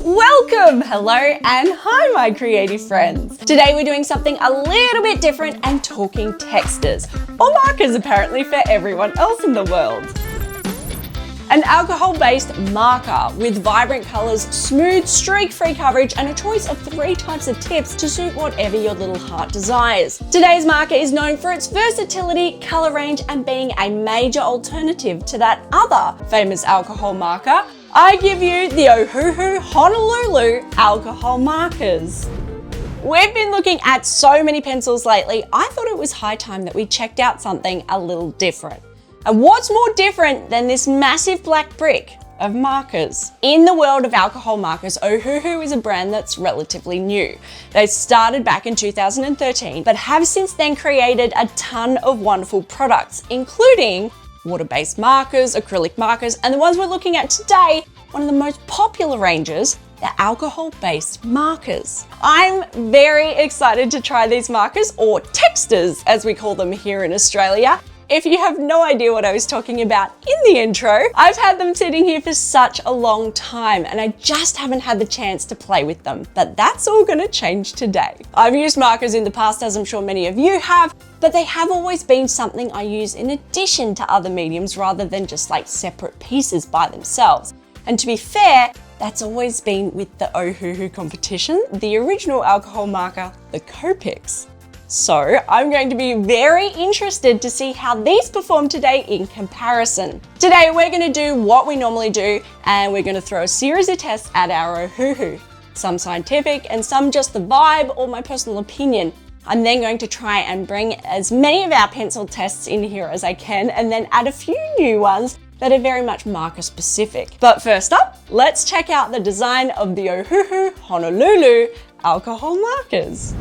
Welcome, hello, and hi my creative friends. Today we're doing something a little bit different and talking textures, or markers apparently for everyone else in the world. An alcohol-based marker with vibrant colours, smooth, streak-free coverage, and a choice of 3 types of tips to suit whatever your little heart desires. Today's marker is known for its versatility, colour range, and being a major alternative to that other famous alcohol marker. I give you the Ohuhu Honolulu Alcohol Markers. We've been looking at so many pencils lately, I thought it was high time that we checked out something a little different. And what's more different than this massive black brick of markers? In the world of alcohol markers, Ohuhu is a brand that's relatively new. They started back in 2013, but have since then created a ton of wonderful products, including water-based markers, acrylic markers, and the ones we're looking at today, one of the most popular ranges, the alcohol-based markers. I'm very excited to try these markers, or textures as we call them here in Australia. If you have no idea what I was talking about in the intro, I've had them sitting here for such a long time and I just haven't had the chance to play with them, but that's all gonna change today. I've used markers in the past, as I'm sure many of you have, but they have always been something I use in addition to other mediums rather than just like separate pieces by themselves. And to be fair, that's always been with the Ohuhu competition, the original alcohol marker, the Copics. So I'm going to be very interested to see how these perform today in comparison. Today we're going to do what we normally do and we're going to throw a series of tests at our Ohuhu. Some scientific and some just the vibe or my personal opinion. I'm then going to try and bring as many of our pencil tests in here as I can and then add a few new ones that are very much marker specific. But first up, let's check out the design of the Ohuhu Honolulu Alcohol Markers.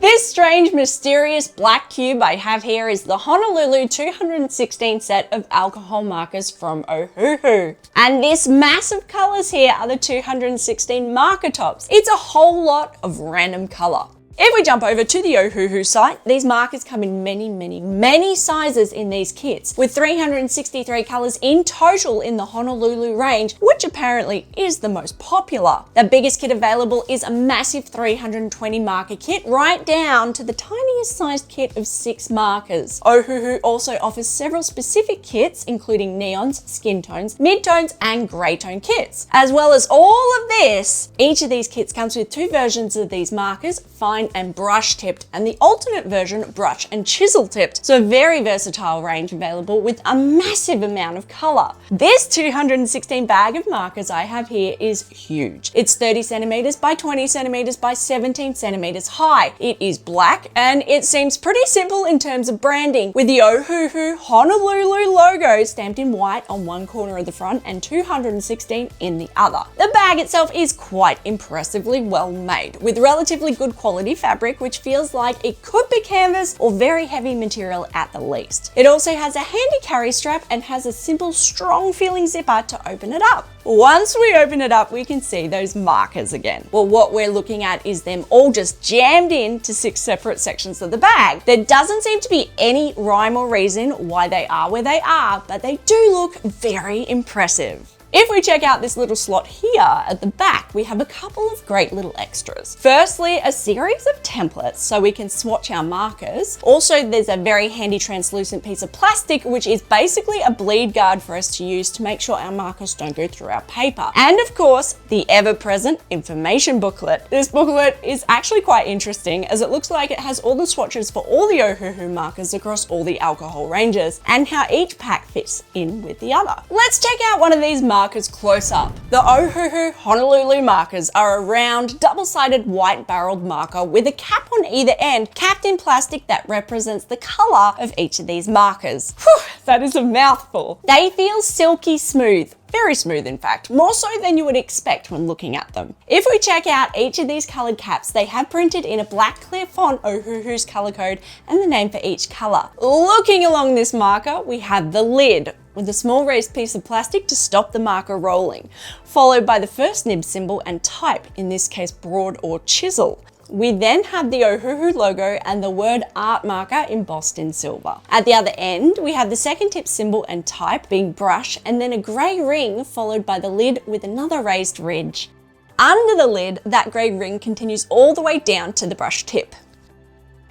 This strange, mysterious black cube I have here is the Honolulu 216 set of alcohol markers from Ohuhu. And this mass of colours here are the 216 marker tops. It's a whole lot of random colour. If we jump over to the Ohuhu site, these markers come in many sizes in these kits, with 363 colours in total in the Honolulu range, which apparently is the most popular. The biggest kit available is a massive 320 marker kit, right down to the tiniest sized kit of 6 markers. Ohuhu also offers several specific kits, including neons, skin tones, mid-tones, and grey tone kits. As well as all of this, each of these kits comes with 2 versions of these markers, fine and brush tipped, and the alternate version brush and chisel tipped. So a very versatile range available with a massive amount of colour. This 216 bag of markers I have here is huge. It's 30 centimeters by 20 centimeters by 17 centimeters high. It is black and it seems pretty simple in terms of branding, with the Ohuhu Honolulu logo stamped in white on one corner of the front and 216 in the other. The bag itself is quite impressively well made, with relatively good quality fabric, which feels like it could be canvas or very heavy material at the least. It also has a handy carry strap and has a simple, strong feeling zipper to open it up. Once we open it up, we can see those markers again. Well, what we're looking at is them all just jammed into 6 separate sections of the bag. There doesn't seem to be any rhyme or reason why they are where they are, but they do look very impressive. If we check out this little slot here at the back, we have a couple of great little extras. Firstly, a series of templates so we can swatch our markers. Also, there's a very handy translucent piece of plastic, which is basically a bleed guard for us to use to make sure our markers don't go through our paper. And of course, the ever-present information booklet. This booklet is actually quite interesting as it looks like it has all the swatches for all the Ohuhu markers across all the alcohol ranges and how each pack fits in with the other. Let's check out one of these markers close up. The Ohuhu Honolulu markers are a round, double-sided white barreled marker with a cap on either end, capped in plastic that represents the color of each of these markers. Whew, that is a mouthful. They feel silky smooth. Very smooth, in fact, more so than you would expect when looking at them. If we check out each of these colored caps, they have printed in a black clear font Ohuhu's color code and the name for each color. Looking along this marker, we have the lid, with a small raised piece of plastic to stop the marker rolling, followed by the first nib symbol and type, in this case broad or chisel. We then have the Ohuhu logo and the word art marker embossed in silver. At the other end, we have the second tip symbol and type being brush, and then a grey ring followed by the lid with another raised ridge. Under the lid, that grey ring continues all the way down to the brush tip.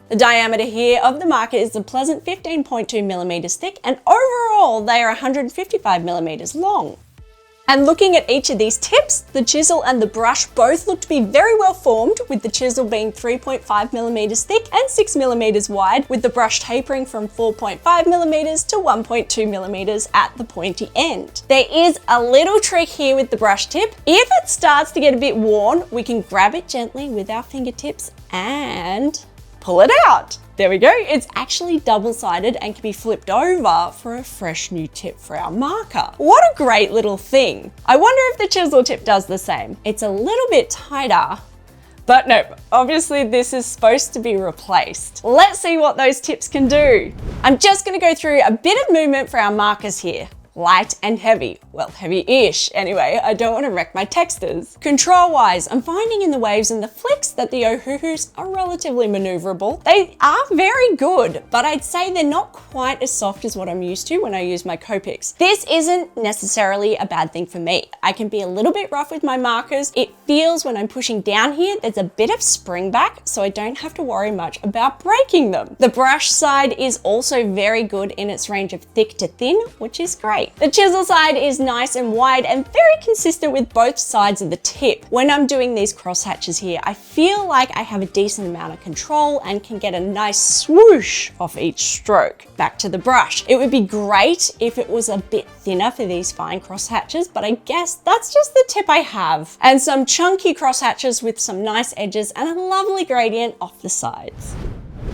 The diameter here of the marker is a pleasant 15.2 millimeters thick, and overall they are 155 millimeters long. And looking at each of these tips, the chisel and the brush both look to be very well formed, with the chisel being 3.5 millimeters thick and 6 millimeters wide, with the brush tapering from 4.5 millimeters to 1.2 millimeters at the pointy end. There is a little trick here with the brush tip. If it starts to get a bit worn, we can grab it gently with our fingertips and pull it out. There we go. It's actually double-sided and can be flipped over for a fresh new tip for our marker. What a great little thing. I wonder if the chisel tip does the same. It's a little bit tighter, but no, obviously this is supposed to be replaced. Let's see what those tips can do. I'm just gonna go through a bit of movement for our markers here. Light and heavy. Well, heavy-ish. Anyway, I don't want to wreck my textures. Control-wise, I'm finding in the waves and the flicks that the Ohuhus are relatively maneuverable. They are very good, but I'd say they're not quite as soft as what I'm used to when I use my Copics. This isn't necessarily a bad thing for me. I can be a little bit rough with my markers. It feels when I'm pushing down here, there's a bit of spring back, so I don't have to worry much about breaking them. The brush side is also very good in its range of thick to thin, which is great. The chisel side is nice and wide and very consistent with both sides of the tip. When I'm doing these crosshatches here, I feel like I have a decent amount of control and can get a nice swoosh off each stroke. Back to the brush. It would be great if it was a bit thinner for these fine crosshatches, but I guess that's just the tip I have. And some chunky crosshatches with some nice edges and a lovely gradient off the sides.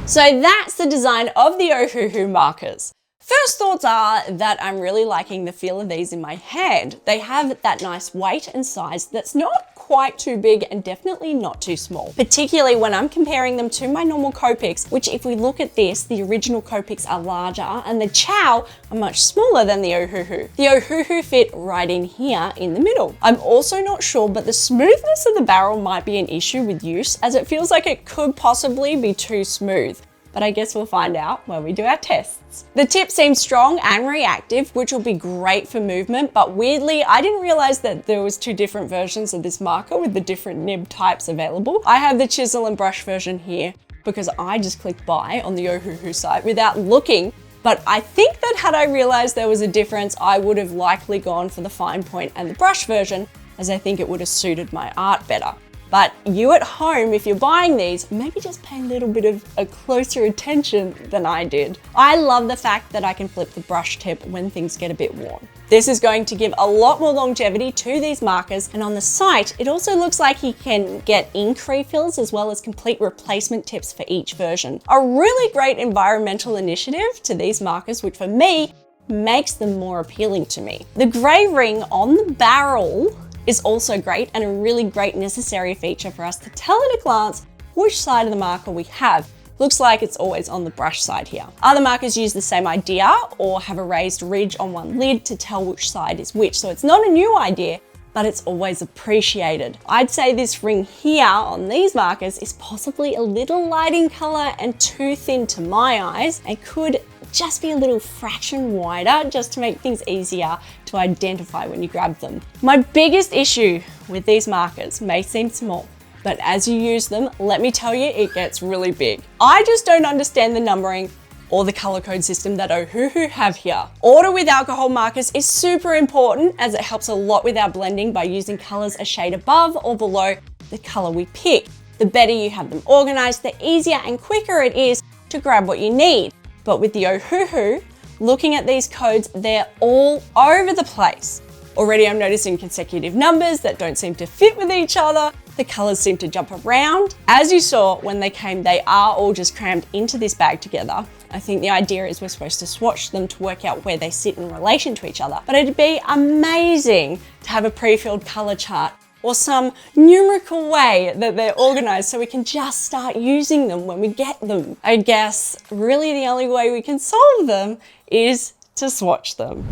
So that's the design of the Ohuhu markers. First thoughts are that I'm really liking the feel of these in my hand. They have that nice weight and size that's not quite too big and definitely not too small, particularly when I'm comparing them to my normal Copics, which if we look at this, the original Copics are larger and the Chow are much smaller than the Ohuhu. The Ohuhu fit right in here in the middle. I'm also not sure, but the smoothness of the barrel might be an issue with use, as it feels like it could possibly be too smooth. But I guess we'll find out when we do our tests. The tip seems strong and reactive, which will be great for movement, but weirdly, I didn't realize that there was two different versions of this marker with the different nib types available. I have the chisel and brush version here because I just clicked buy on the Ohuhu site without looking, but I think that had I realized there was a difference, I would have likely gone for the fine point and the brush version, as I think it would have suited my art better. But you at home, if you're buying these, maybe just pay a little bit of a closer attention than I did. I love the fact that I can flip the brush tip when things get a bit worn. This is going to give a lot more longevity to these markers, and on the site, it also looks like you can get ink refills as well as complete replacement tips for each version. A really great environmental initiative to these markers, which for me, makes them more appealing to me. The grey ring on the barrel is also great and a really great necessary feature for us to tell at a glance which side of the marker we have. Looks like it's always on the brush side here. Other markers use the same idea or have a raised ridge on one lid to tell which side is which, so it's not a new idea, but it's always appreciated. I'd say this ring here on these markers is possibly a little light in color and too thin to my eyes and could just be a little fraction wider just to make things easier to identify when you grab them. My biggest issue with these markers may seem small, but as you use them, let me tell you, it gets really big. I just don't understand the numbering or the color code system that Ohuhu have here. Order with alcohol markers is super important as it helps a lot with our blending by using colors a shade above or below the color we pick. The better you have them organized, the easier and quicker it is to grab what you need. But with the Ohuhu, looking at these codes, they're all over the place. Already I'm noticing consecutive numbers that don't seem to fit with each other. The colors seem to jump around. As you saw when they came, they are all just crammed into this bag together. I think the idea is we're supposed to swatch them to work out where they sit in relation to each other. But it'd be amazing to have a pre-filled color chart or some numerical way that they're organized so we can just start using them when we get them. I guess really the only way we can solve them is to swatch them.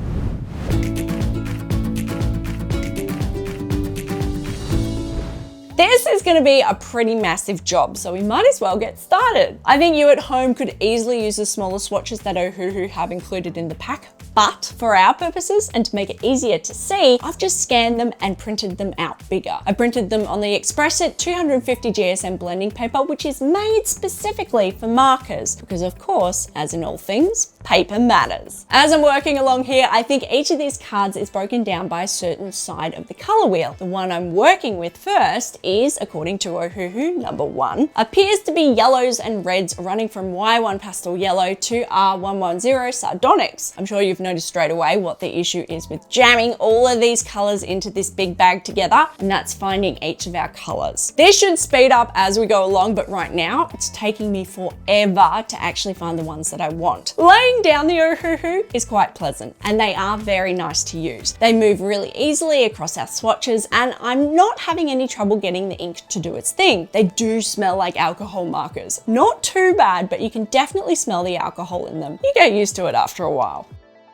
This is going to be a pretty massive job, so we might as well get started. I think you at home could easily use the smaller swatches that Ohuhu have included in the pack, but for our purposes and to make it easier to see, I've just scanned them and printed them out bigger. I printed them on the Expressit 250 GSM blending paper, which is made specifically for markers, because of course, as in all things, paper matters. As I'm working along here, I think each of these cards is broken down by a certain side of the color wheel. The one I'm working with first is, according to Ohuhu, number 1, appears to be yellows and reds running from Y1 pastel yellow to R110 sardonyx. I'm sure you've noticed straight away what the issue is with jamming all of these colors into this big bag together, and that's finding each of our colors. This should speed up as we go along, but right now it's taking me forever to actually find the ones that I want. Laying down the Ohuhu is quite pleasant, and they are very nice to use. They move really easily across our swatches, and I'm not having any trouble getting the ink to do its thing. They do smell like alcohol markers. Not too bad, but you can definitely smell the alcohol in them. You get used to it after a while.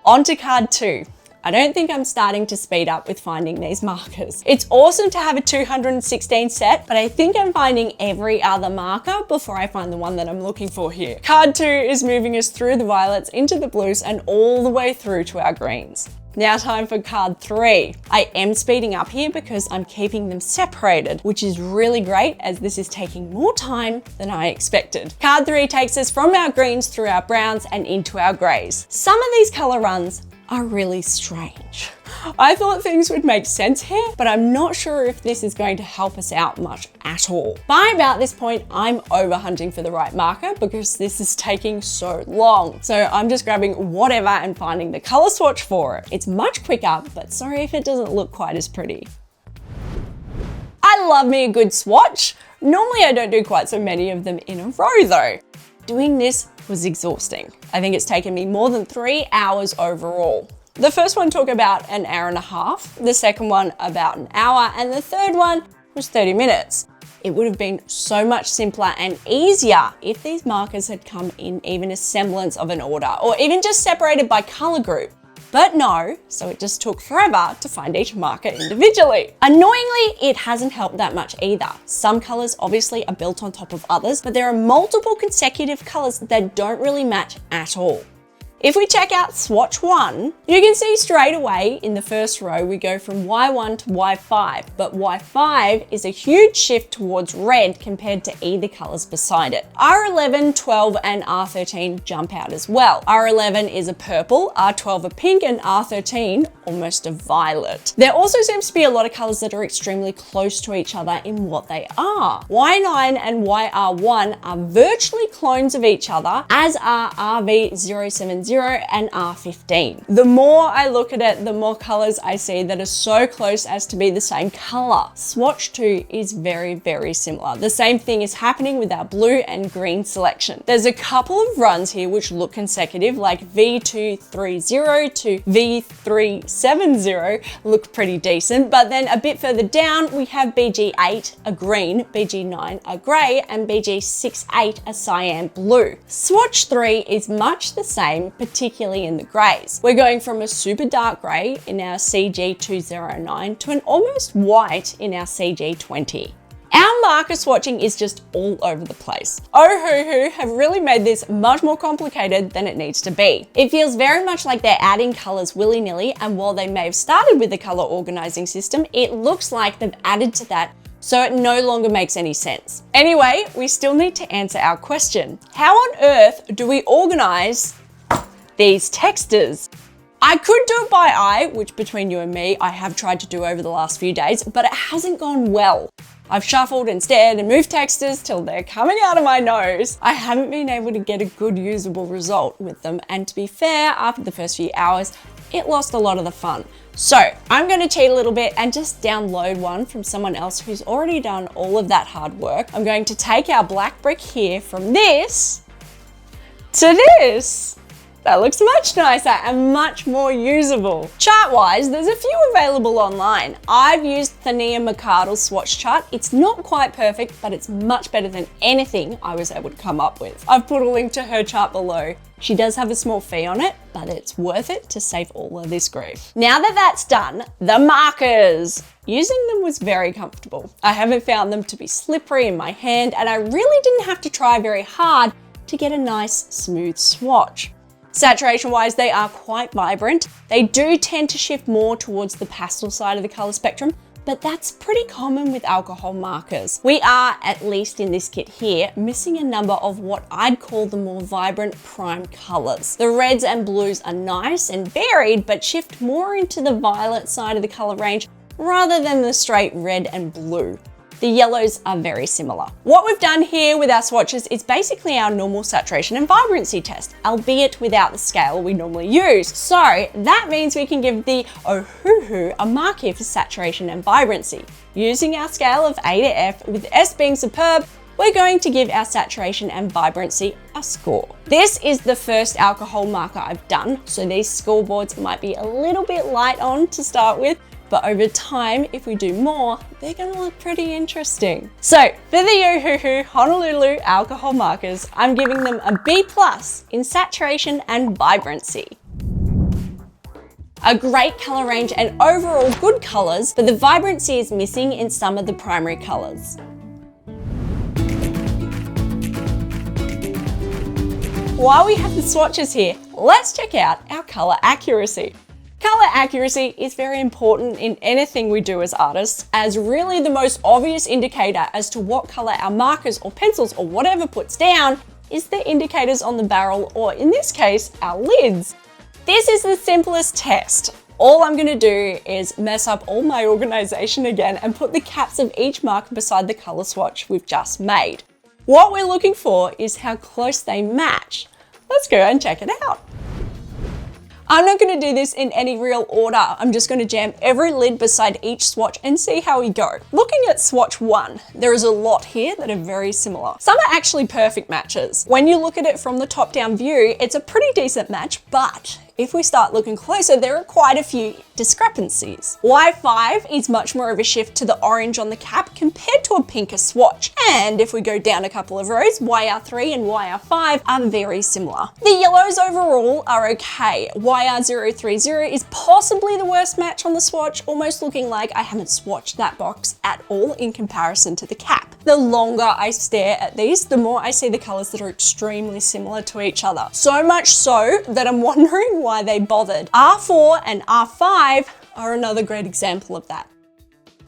On to card 2. I don't think I'm starting to speed up with finding these markers. It's awesome to have a 216 set, but I think I'm finding every other marker before I find the one that I'm looking for here. Card 2 is moving us through the violets into the blues and all the way through to our greens. Now time for card 3. I am speeding up here because I'm keeping them separated, which is really great as this is taking more time than I expected. Card 3 takes us from our greens through our browns and into our grays. Some of these color runs are really strange. I thought things would make sense here, but I'm not sure if this is going to help us out much at all. By about this point, I'm over hunting for the right marker because this is taking so long. So I'm just grabbing whatever and finding the color swatch for it. It's much quicker, but sorry if it doesn't look quite as pretty. I love me a good swatch. Normally I don't do quite so many of them in a row though. Doing this was exhausting. I think it's taken me more than 3 hours overall. The first one took about an hour and a half, the second one about an hour, and the third one was 30 minutes. It would have been so much simpler and easier if these markers had come in even a semblance of an order, or even just separated by color group. But no, so it just took forever to find each marker individually. Annoyingly, it hasn't helped that much either. Some colors obviously are built on top of others, but there are multiple consecutive colors that don't really match at all. If we check out swatch 1, you can see straight away in the first row we go from Y1 to Y5, but Y5 is a huge shift towards red compared to either colors beside it. R11, 12, and R13 jump out as well. R11 is a purple, R12 a pink, and R13 almost a violet. There also seems to be a lot of colors that are extremely close to each other in what they are. Y9 and YR1 are virtually clones of each other, as are RV070 and R15. The more I look at it, the more colors I see that are so close as to be the same color. Swatch 2 is very, very similar. The same thing is happening with our blue and green selection. There's a couple of runs here which look consecutive, like V230 to V370 look pretty decent, but then a bit further down we have BG8 a green, BG9 a gray, and BG68 a cyan blue. Swatch 3 is much the same, particularly in the grays. We're going from a super dark gray in our CG209 to an almost white in our CG20. Our marker swatching is just all over the place. Ohuhu have really made this much more complicated than it needs to be. It feels very much like they're adding colors willy-nilly, and while they may have started with the color organizing system, it looks like they've added to that, so it no longer makes any sense. Anyway, we still need to answer our question. How on earth do we organize these textures? I could do it by eye, which between you and me, I have tried to do over the last few days, but it hasn't gone well. I've shuffled and stared and moved textures till they're coming out of my nose. I haven't been able to get a good usable result with them, and to be fair, after the first few hours, it lost a lot of the fun. So I'm going to cheat a little bit and just download one from someone else who's already done all of that hard work. I'm going to take our black brick here from this to this. That looks much nicer and much more usable. Chart-wise, there's a few available online. I've used Thania McArdle's swatch chart. It's not quite perfect, but it's much better than anything I was able to come up with. I've put a link to her chart below. She does have a small fee on it, but it's worth it to save all of this grief. Now that that's done, the markers. Using them was very comfortable. I haven't found them to be slippery in my hand, and I really didn't have to try very hard to get a nice, smooth swatch. Saturation-wise, they are quite vibrant. They do tend to shift more towards the pastel side of the color spectrum, but that's pretty common with alcohol markers. We are, at least in this kit here, missing a number of what I'd call the more vibrant prime colors. The reds and blues are nice and varied, but shift more into the violet side of the color range rather than the straight red and blue. The yellows are very similar. What we've done here with our swatches is basically our normal saturation and vibrancy test, albeit without the scale we normally use. So that means we can give the Ohuhu a mark here for saturation and vibrancy. Using our scale of A to F, with S being superb, we're going to give our saturation and vibrancy a score. This is the first alcohol marker I've done, so these scoreboards might be a little bit light on to start with, but over time, if we do more, they're gonna look pretty interesting. So for the Ohuhu Honolulu Alcohol Markers, I'm giving them a B+ in saturation and vibrancy. A great color range and overall good colors, but the vibrancy is missing in some of the primary colors. While we have the swatches here, let's check out our color accuracy. Color accuracy is very important in anything we do as artists, as really the most obvious indicator as to what color our markers or pencils or whatever puts down is the indicators on the barrel, or in this case, our lids. This is the simplest test. All I'm gonna do is mess up all my organization again and put the caps of each marker beside the color swatch we've just made. What we're looking for is how close they match. Let's go and check it out. I'm not going to do this in any real order. I'm just going to jam every lid beside each swatch and see how we go. Looking at swatch 1, there is a lot here that are very similar. Some are actually perfect matches. When you look at it from the top-down view, it's a pretty decent match, but if we start looking closer, there are quite a few discrepancies. Y5 is much more of a shift to the orange on the cap compared to a pinker swatch. And if we go down a couple of rows, YR3 and YR5 are very similar. The yellows overall are okay. YR030 is possibly the worst match on the swatch, almost looking like I haven't swatched that box at all in comparison to the cap. The longer I stare at these, the more I see the colors that are extremely similar to each other. So much so that I'm wondering why they bothered. R4 and R5 are another great example of that.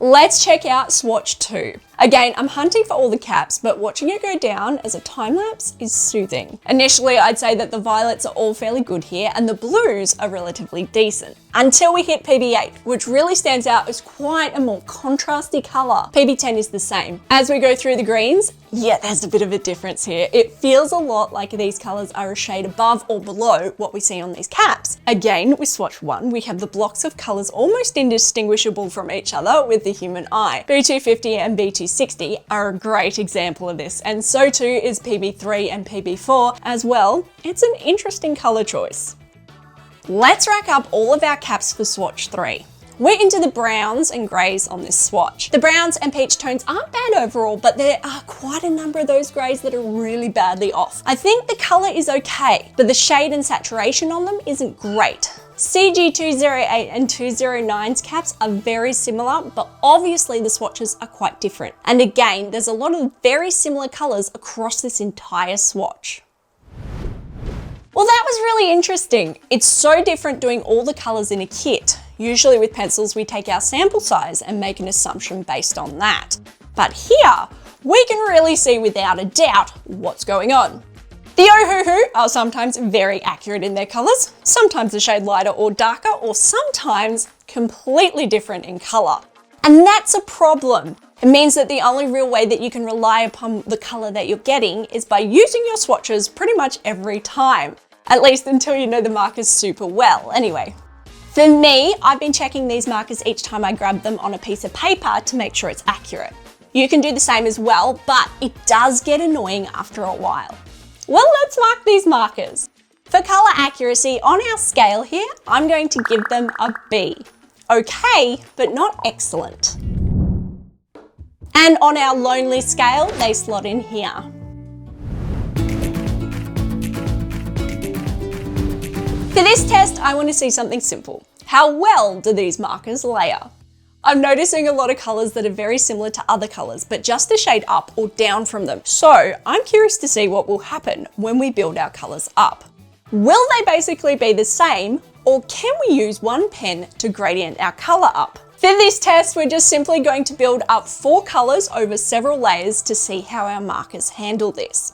Let's check out swatch 2. Again, I'm hunting for all the caps, but watching it go down as a time lapse is soothing. Initially, I'd say that the violets are all fairly good here and the blues are relatively decent. Until we hit PB8, which really stands out as quite a more contrasty color. PB10 is the same. As we go through the greens, yeah, there's a bit of a difference here. It feels a lot like these colors are a shade above or below what we see on these caps. Again, with swatch 1, we have the blocks of colors almost indistinguishable from each other with the human eye. B250 and B260 are a great example of this, and so too is PB3 and PB4 as well. It's an interesting color choice. Let's rack up all of our caps for swatch 3. We're into the browns and greys on this swatch. The browns and peach tones aren't bad overall, but there are quite a number of those greys that are really badly off. I think the color is okay, but the shade and saturation on them isn't great. CG208 and 209's caps are very similar, but obviously the swatches are quite different. And again, there's a lot of very similar colors across this entire swatch. Well, that was really interesting. It's so different doing all the colors in a kit. Usually with pencils, we take our sample size and make an assumption based on that. But here, we can really see without a doubt what's going on. The Ohuhu are sometimes very accurate in their colors, sometimes a shade lighter or darker, or sometimes completely different in color. And that's a problem. It means that the only real way that you can rely upon the color that you're getting is by using your swatches pretty much every time. At least until you know the markers super well, anyway. For me, I've been checking these markers each time I grab them on a piece of paper to make sure it's accurate. You can do the same as well, but it does get annoying after a while. Well, let's mark these markers. For color accuracy on our scale here, I'm going to give them a B. Okay, but not excellent. And on our lonely scale, they slot in here. For this test, I want to see something simple. How well do these markers layer? I'm noticing a lot of colors that are very similar to other colors, but just a shade up or down from them. So I'm curious to see what will happen when we build our colors up. Will they basically be the same, or can we use one pen to gradient our color up? For this test, we're just simply going to build up 4 colors over several layers to see how our markers handle this.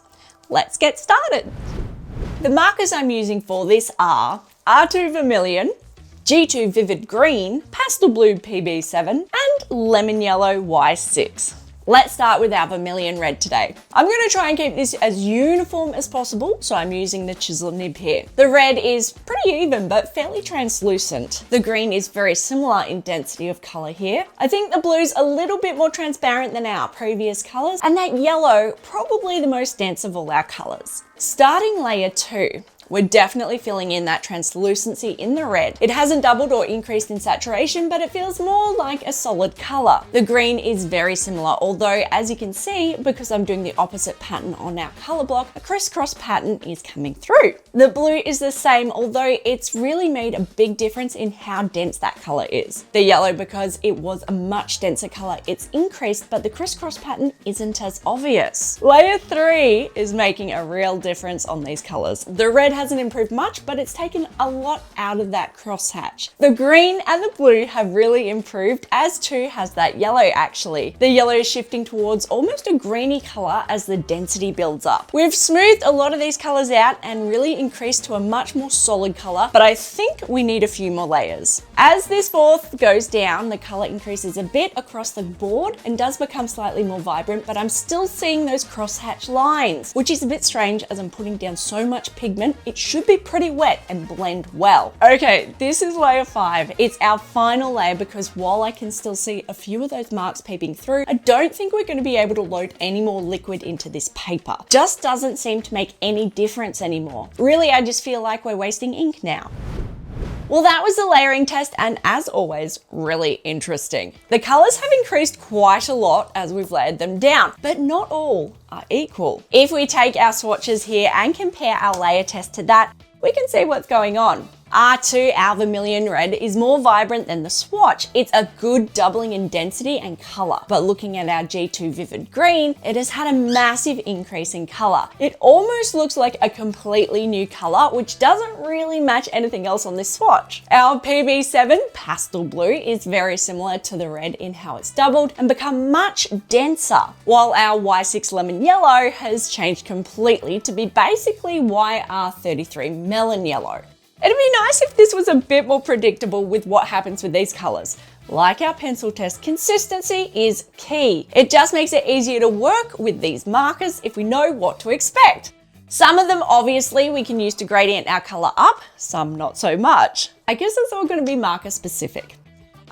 Let's get started. The markers I'm using for this are R2 Vermilion, G2 Vivid Green, Pastel Blue PB7, and Lemon Yellow Y6. Let's start with our Vermilion Red today. I'm going to try and keep this as uniform as possible, so I'm using the chisel nib here. The red is pretty even, but fairly translucent. The green is very similar in density of color here. I think the blue's a little bit more transparent than our previous colors, and that yellow, probably the most dense of all our colors. Starting layer 2. We're definitely filling in that translucency in the red. It hasn't doubled or increased in saturation, but it feels more like a solid color. The green is very similar, although as you can see, because I'm doing the opposite pattern on our color block, a crisscross pattern is coming through. The blue is the same, although it's really made a big difference in how dense that color is. The yellow, because it was a much denser color, it's increased, but the crisscross pattern isn't as obvious. Layer 3 is making a real difference on these colors. The red hasn't improved much, but it's taken a lot out of that crosshatch. The green and the blue have really improved, as too has that yellow actually. The yellow is shifting towards almost a greeny color as the density builds up. We've smoothed a lot of these colors out and really increased to a much more solid color, but I think we need a few more layers. As this fourth goes down, the color increases a bit across the board and does become slightly more vibrant, but I'm still seeing those crosshatch lines, which is a bit strange as I'm putting down so much pigment. It should be pretty wet and blend well. Okay, this is layer 5. It's our final layer because while I can still see a few of those marks peeping through, I don't think we're going to be able to load any more liquid into this paper. Just doesn't seem to make any difference anymore. Really, I just feel like we're wasting ink now. Well, that was the layering test, and as always, really interesting. The colors have increased quite a lot as we've layered them down, but not all are equal. If we take our swatches here and compare our layer test to that, we can see what's going on. R2, our Vermilion Red, is more vibrant than the swatch. It's a good doubling in density and color. But looking at our G2 Vivid Green, it has had a massive increase in color. It almost looks like a completely new color, which doesn't really match anything else on this swatch. Our PB7 Pastel Blue is very similar to the red in how it's doubled and become much denser, while our Y6 Lemon Yellow has changed completely to be basically YR33 Melon Yellow. It'd be nice if this was a bit more predictable with what happens with these colors. Like our pencil test, consistency is key. It just makes it easier to work with these markers if we know what to expect. Some of them, obviously, we can use to gradient our color up, some not so much. I guess it's all going to be marker specific.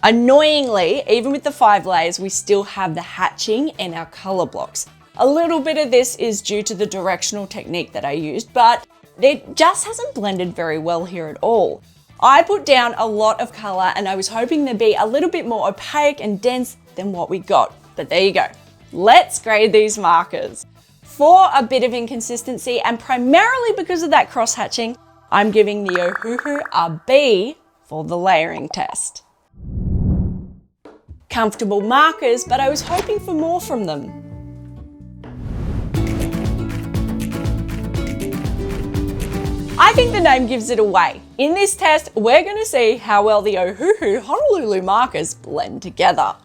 Annoyingly, even with the 5 layers, we still have the hatching in our color blocks. A little bit of this is due to the directional technique that I used, but it just hasn't blended very well here at all. I put down a lot of color and I was hoping they'd be a little bit more opaque and dense than what we got, but there you go. Let's grade these markers. For a bit of inconsistency and primarily because of that cross-hatching, I'm giving the Ohuhu a B for the layering test. Comfortable markers, but I was hoping for more from them. I think the name gives it away. In this test, we're going to see how well the Ohuhu Honolulu markers blend together.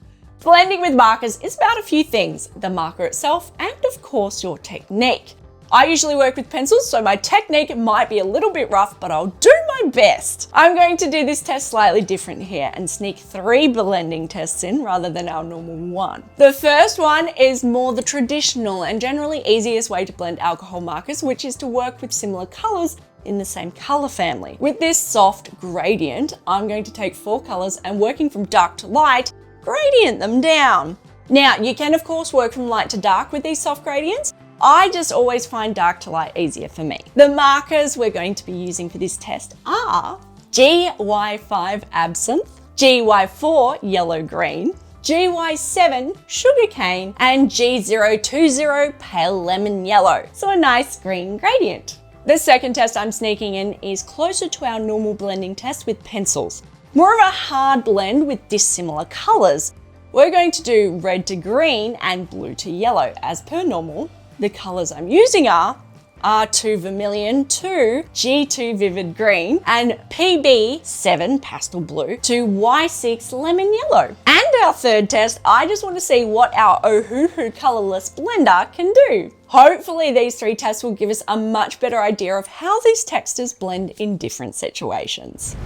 Blending with markers is about a few things, the marker itself and of course your technique. I usually work with pencils, so my technique might be a little bit rough, but I'll do my best. I'm going to do this test slightly different here and sneak 3 blending tests in rather than our normal 1. The first one is more the traditional and generally easiest way to blend alcohol markers, which is to work with similar colors in the same color family. With this soft gradient, I'm going to take 4 colors and working from dark to light, gradient them down. Now, you can of course work from light to dark with these soft gradients, I just always find dark to light easier for me. The markers we're going to be using for this test are GY5 absinthe, GY4 yellow-green, GY7 sugarcane, and G020 pale lemon yellow. So a nice green gradient. The second test I'm sneaking in is closer to our normal blending test with pencils. More of a hard blend with dissimilar colors. We're going to do red to green and blue to yellow as per normal. The colors I'm using are R2 vermilion to G2 vivid green and PB7 pastel blue to Y6 lemon yellow. And our third test, I just want to see what our Ohuhu colorless blender can do. Hopefully these three tests will give us a much better idea of how these textures blend in different situations.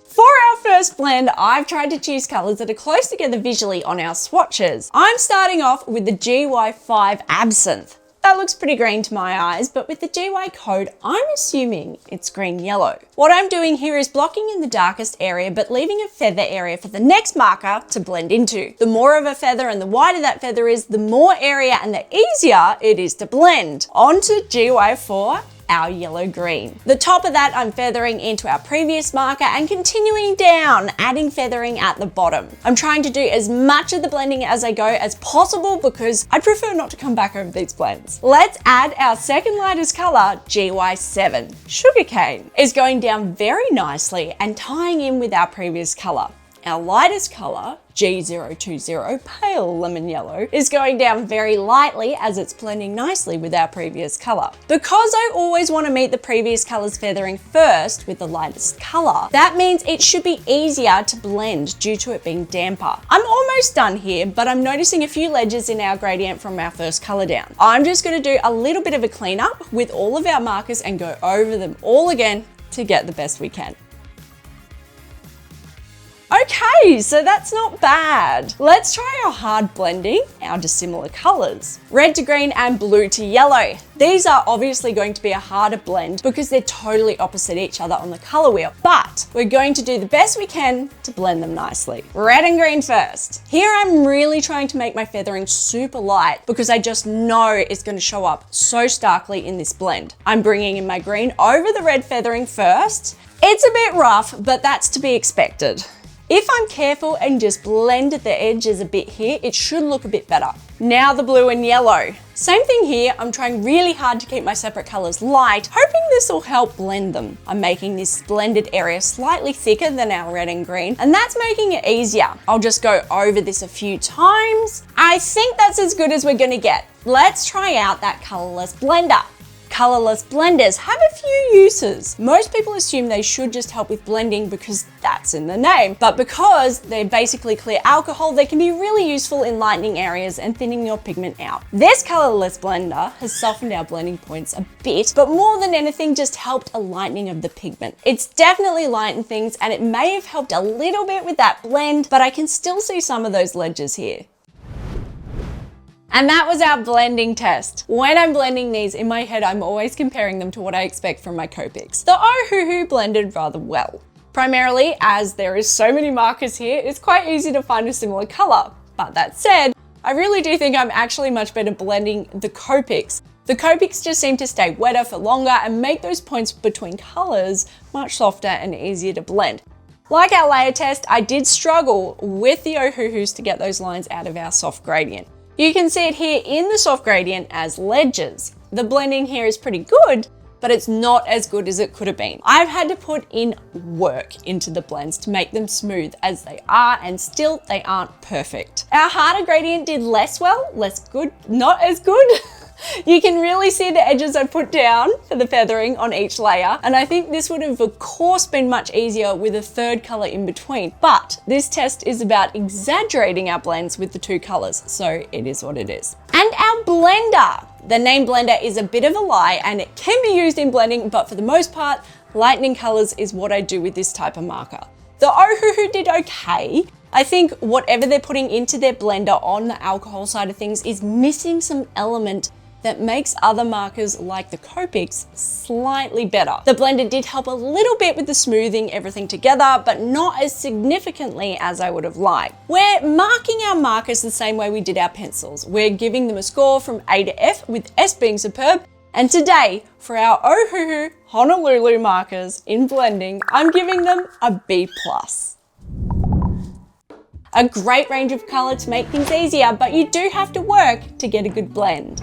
For our first blend, I've tried to choose colors that are close together visually on our swatches. I'm starting off with the GY5 absinthe. That looks pretty green to my eyes, but with the GY code, I'm assuming it's green-yellow. What I'm doing here is blocking in the darkest area, but leaving a feather area for the next marker to blend into. The more of a feather and the wider that feather is, the more area and the easier it is to blend. On to GY4. Our yellow-green. The top of that I'm feathering into our previous marker and continuing down, adding feathering at the bottom. I'm trying to do as much of the blending as I go as possible because I prefer not to come back over these blends. Let's add our second lightest color, GY7. Sugarcane is going down very nicely and tying in with our previous color. Our lightest color, G020 pale lemon yellow, is going down very lightly as it's blending nicely with our previous color. Because I always want to meet the previous color's feathering first with the lightest color, that means it should be easier to blend due to it being damper. I'm almost done here, but I'm noticing a few ledges in our gradient from our first color down. I'm just going to do a little bit of a cleanup with all of our markers and go over them all again to get the best we can. Okay, so that's not bad. Let's try our hard blending, our dissimilar colors. Red to green and blue to yellow. These are obviously going to be a harder blend because they're totally opposite each other on the color wheel, but we're going to do the best we can to blend them nicely. Red and green first. Here I'm really trying to make my feathering super light because I just know it's going to show up so starkly in this blend. I'm bringing in my green over the red feathering first. It's a bit rough, but that's to be expected. If I'm careful and just blend at the edges a bit here, it should look a bit better. Now the blue and yellow. Same thing here, I'm trying really hard to keep my separate colors light, hoping this will help blend them. I'm making this blended area slightly thicker than our red and green, and that's making it easier. I'll just go over this a few times. I think that's as good as we're gonna get. Let's try out that colorless blender. Colorless blenders have a few uses. Most people assume they should just help with blending because that's in the name, but because they're basically clear alcohol, they can be really useful in lightening areas and thinning your pigment out. This colorless blender has softened our blending points a bit, but more than anything just helped a lightening of the pigment. It's definitely lightened things and it may have helped a little bit with that blend, but I can still see some of those ledges here. And that was our blending test. When I'm blending these in my head, I'm always comparing them to what I expect from my Copics. The Ohuhu blended rather well. Primarily, as there is so many markers here, it's quite easy to find a similar color. But that said, I really do think I'm actually much better blending the Copics. The Copics just seem to stay wetter for longer and make those points between colors much softer and easier to blend. Like our layer test, I did struggle with the Ohuhus to get those lines out of our soft gradient. You can see it here in the soft gradient as ledges. The blending here is pretty good, but it's not as good as it could have been. I've had to put in work into the blends to make them smooth as they are, and still they aren't perfect. Our harder gradient did less well, less good, not as good. You can really see the edges I put down for the feathering on each layer, and I think this would have of course been much easier with a third color in between, but this test is about exaggerating our blends with the two colors, so it is what it is. And our blender. The name blender is a bit of a lie and it can be used in blending, but for the most part, lightening colors is what I do with this type of marker. The Ohuhu did okay. I think whatever they're putting into their blender on the alcohol side of things is missing some element that makes other markers like the Copics slightly better. The blender did help a little bit with the smoothing everything together, but not as significantly as I would have liked. We're marking our markers the same way we did our pencils. We're giving them a score from A to F, with S being superb. And today, for our Ohuhu Honolulu markers in blending, I'm giving them a B+. A great range of colour to make things easier, but you do have to work to get a good blend.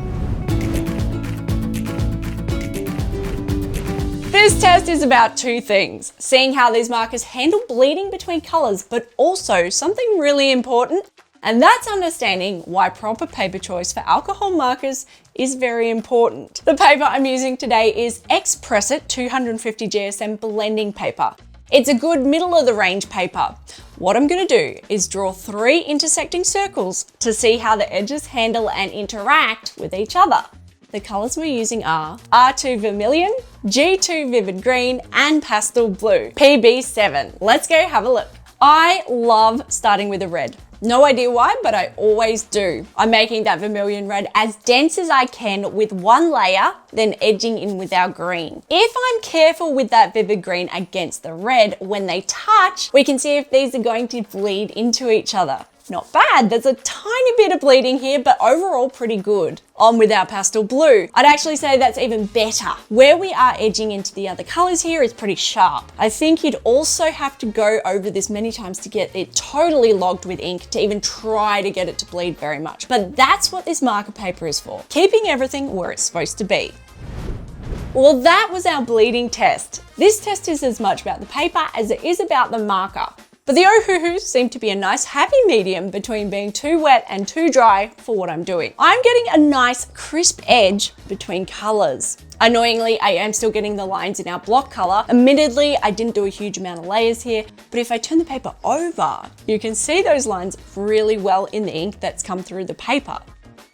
This test is about two things: seeing how these markers handle bleeding between colours, but also something really important, and that's understanding why proper paper choice for alcohol markers is very important. The paper I'm using today is Expressit 250 GSM blending paper. It's a good middle of the range paper. What I'm going to do is draw 3 intersecting circles to see how the edges handle and interact with each other. The colours we're using are R2 Vermilion, G2 Vivid Green, and Pastel Blue, PB7. Let's go have a look. I love starting with a red. No idea why, but I always do. I'm making that vermilion red as dense as I can with one layer, then edging in with our green. If I'm careful with that vivid green against the red, when they touch, we can see if these are going to bleed into each other. Not bad, there's a tiny bit of bleeding here, but overall pretty good. On with our pastel blue. I'd actually say that's even better. Where we are edging into the other colors here is pretty sharp. I think you'd also have to go over this many times to get it totally logged with ink to even try to get it to bleed very much. But that's what this marker paper is for, keeping everything where it's supposed to be. Well, that was our bleeding test. This test is as much about the paper as it is about the marker. But the Ohuhus seem to be a nice happy medium between being too wet and too dry for what I'm doing. I'm getting a nice crisp edge between colors. Annoyingly, I am still getting the lines in our block color. Admittedly, I didn't do a huge amount of layers here, but if I turn the paper over, you can see those lines really well in the ink that's come through the paper.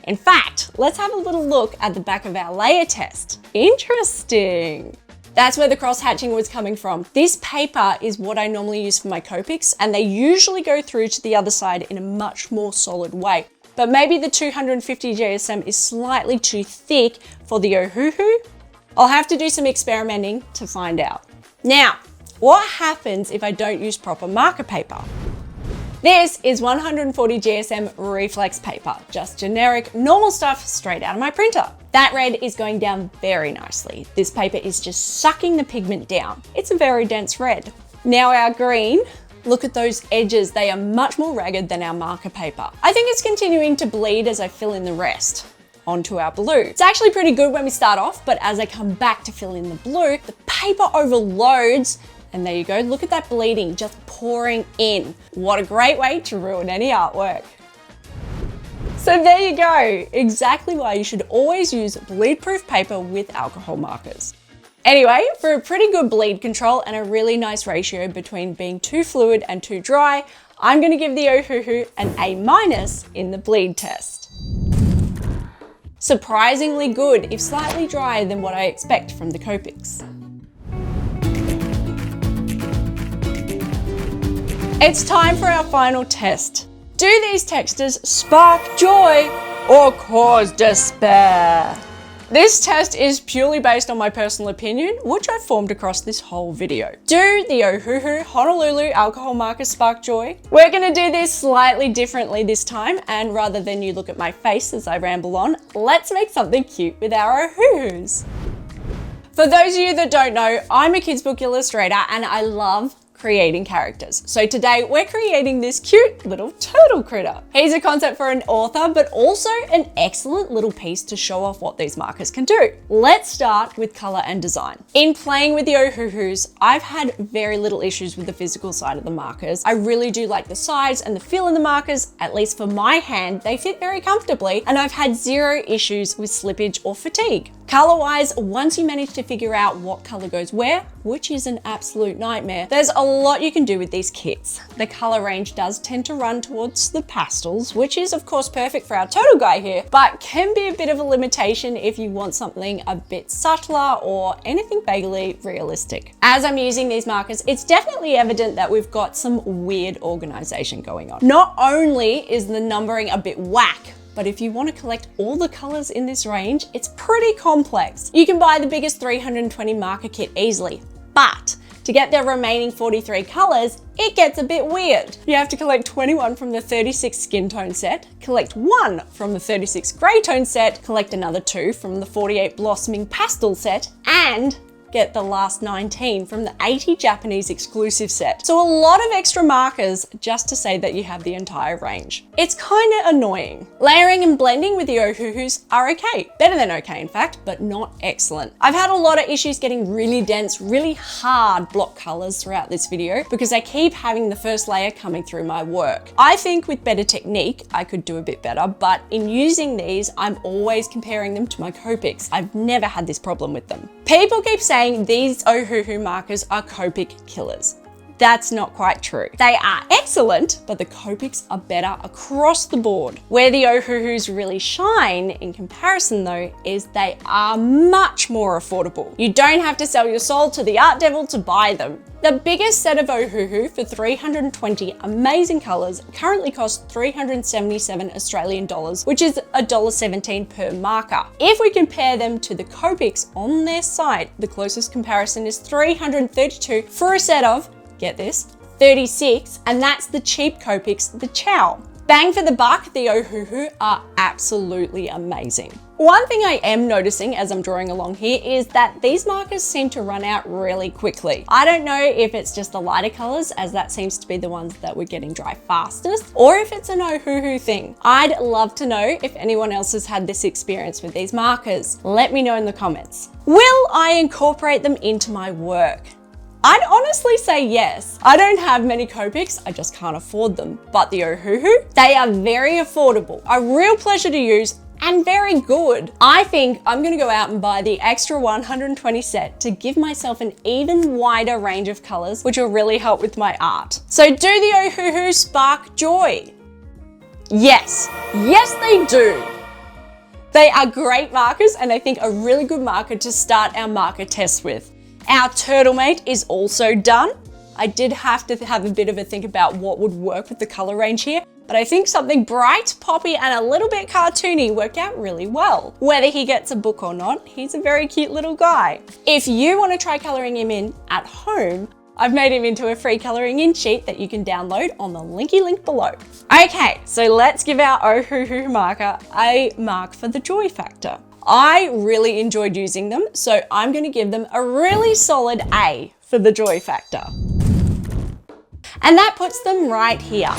In fact, let's have a little look at the back of our layer test. Interesting. That's where the cross-hatching was coming from. This paper is what I normally use for my Copics, and they usually go through to the other side in a much more solid way. But maybe the 250 GSM is slightly too thick for the Ohuhu. I'll have to do some experimenting to find out. Now, what happens if I don't use proper marker paper? This is 140 GSM reflex paper, just generic, normal stuff straight out of my printer. That red is going down very nicely. This paper is just sucking the pigment down. It's a very dense red. Now our green, look at those edges. They are much more ragged than our marker paper. I think it's continuing to bleed as I fill in the rest. Onto our blue. It's actually pretty good when we start off, but as I come back to fill in the blue, the paper overloads. And there you go, look at that bleeding just pouring in. What a great way to ruin any artwork. So there you go, exactly why you should always use bleed-proof paper with alcohol markers. Anyway, for a pretty good bleed control and a really nice ratio between being too fluid and too dry, I'm gonna give the Ohuhu an A- in the bleed test. Surprisingly good, if slightly drier than what I expect from the Copics. It's time for our final test. Do these textures spark joy or cause despair? This test is purely based on my personal opinion, which I've formed across this whole video. Do the Ohuhu Honolulu Alcohol Markers spark joy? We're gonna do this slightly differently this time, and rather than you look at my face as I ramble on, let's make something cute with our Ohuhus. For those of you that don't know, I'm a kids book illustrator and I love creating characters. So today we're creating this cute little turtle critter. He's a concept for an author, but also an excellent little piece to show off what these markers can do. Let's start with color and design. In playing with the Ohuhus, I've had very little issues with the physical side of the markers. I really do like the size and the feel of the markers, at least for my hand, they fit very comfortably, and I've had zero issues with slippage or fatigue. Color-wise, once you manage to figure out what color goes where, which is an absolute nightmare, there's a lot you can do with these kits. The color range does tend to run towards the pastels, which is of course perfect for our turtle guy here, but can be a bit of a limitation if you want something a bit subtler or anything vaguely realistic. As I'm using these markers, it's definitely evident that we've got some weird organization going on. Not only is the numbering a bit whack, but if you want to collect all the colors in this range, it's pretty complex. You can buy the biggest 320 marker kit easily, but to get the remaining 43 colors, it gets a bit weird. You have to collect 21 from the 36 skin tone set, collect 1 from the 36 grey tone set, collect another 2 from the 48 blossoming pastel set, and get the last 19 from the 80 Japanese exclusive set. So a lot of extra markers just to say that you have the entire range. It's kind of annoying. Layering and blending with the Ohuhus are okay. Better than okay, in fact, but not excellent. I've had a lot of issues getting really dense, really hard block colors throughout this video because I keep having the first layer coming through my work. I think with better technique, I could do a bit better, but in using these, I'm always comparing them to my Copics. I've never had this problem with them. People keep saying these Ohuhu markers are Copic killers. That's not quite true. They are excellent, but the Copics are better across the board. Where the Ohuhus really shine in comparison though, is they are much more affordable. You don't have to sell your soul to the art devil to buy them. The biggest set of Ohuhu for 320 amazing colors currently costs 377 Australian dollars, which is $1.17 per marker. If we compare them to the Copics on their site, the closest comparison is 332 for a set of, get this, 36, and that's the cheap Copics, the Chow. Bang for the buck, the Ohuhu are absolutely amazing. One thing I am noticing as I'm drawing along here is that these markers seem to run out really quickly. I don't know if it's just the lighter colors, as that seems to be the ones that we're getting dry fastest, or if it's an Ohuhu thing. I'd love to know if anyone else has had this experience with these markers. Let me know in the comments. Will I incorporate them into my work? I'd honestly say yes. I don't have many Copics, I just can't afford them. But the Ohuhu, they are very affordable, a real pleasure to use, and very good. I think I'm gonna go out and buy the extra 120 set to give myself an even wider range of colors, which will really help with my art. So do the Ohuhu spark joy? Yes, yes they do. They are great markers and I think a really good marker to start our marker test with. Our turtle mate is also done. I did have to have a bit of a think about what would work with the color range here, but I think something bright, poppy, and a little bit cartoony worked out really well. Whether he gets a book or not, he's a very cute little guy. If you want to try coloring him in at home, I've made him into a free coloring in sheet that you can download on the linky link below. Okay, so let's give our Ohuhu marker a mark for the joy factor. I really enjoyed using them, so I'm going to give them a really solid A for the joy factor. And that puts them right here.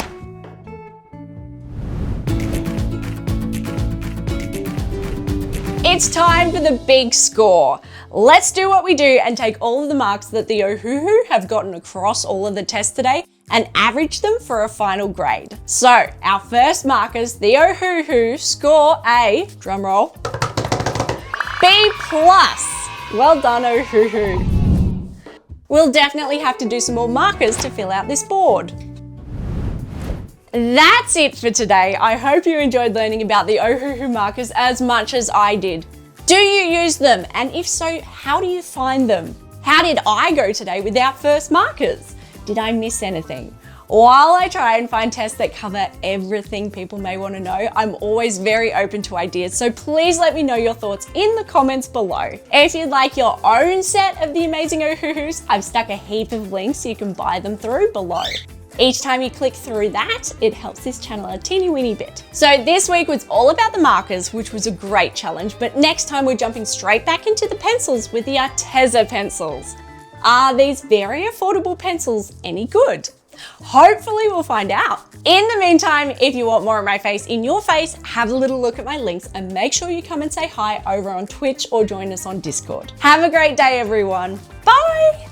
It's time for the big score. Let's do what we do and take all of the marks that the Ohuhu have gotten across all of the tests today and average them for a final grade. So our first markers, the Ohuhu, score a, drum roll, B+. Well done, Ohuhu. We'll definitely have to do some more markers to fill out this board. That's it for today. I hope you enjoyed learning about the Ohuhu markers as much as I did. Do you use them? And if so, how do you find them? How did I go today without first markers? Did I miss anything? While I try and find tests that cover everything people may want to know, I'm always very open to ideas, so please let me know your thoughts in the comments below. If you'd like your own set of the amazing Ohuhus, I've stuck a heap of links so you can buy them through below. Each time you click through that, it helps this channel a teeny weeny bit. So this week was all about the markers, which was a great challenge, but next time we're jumping straight back into the pencils with the Arteza pencils. Are these very affordable pencils any good? Hopefully we'll find out. In the meantime, if you want more of my face in your face, have a little look at my links and make sure you come and say hi over on Twitch or join us on Discord. Have a great day, everyone. Bye.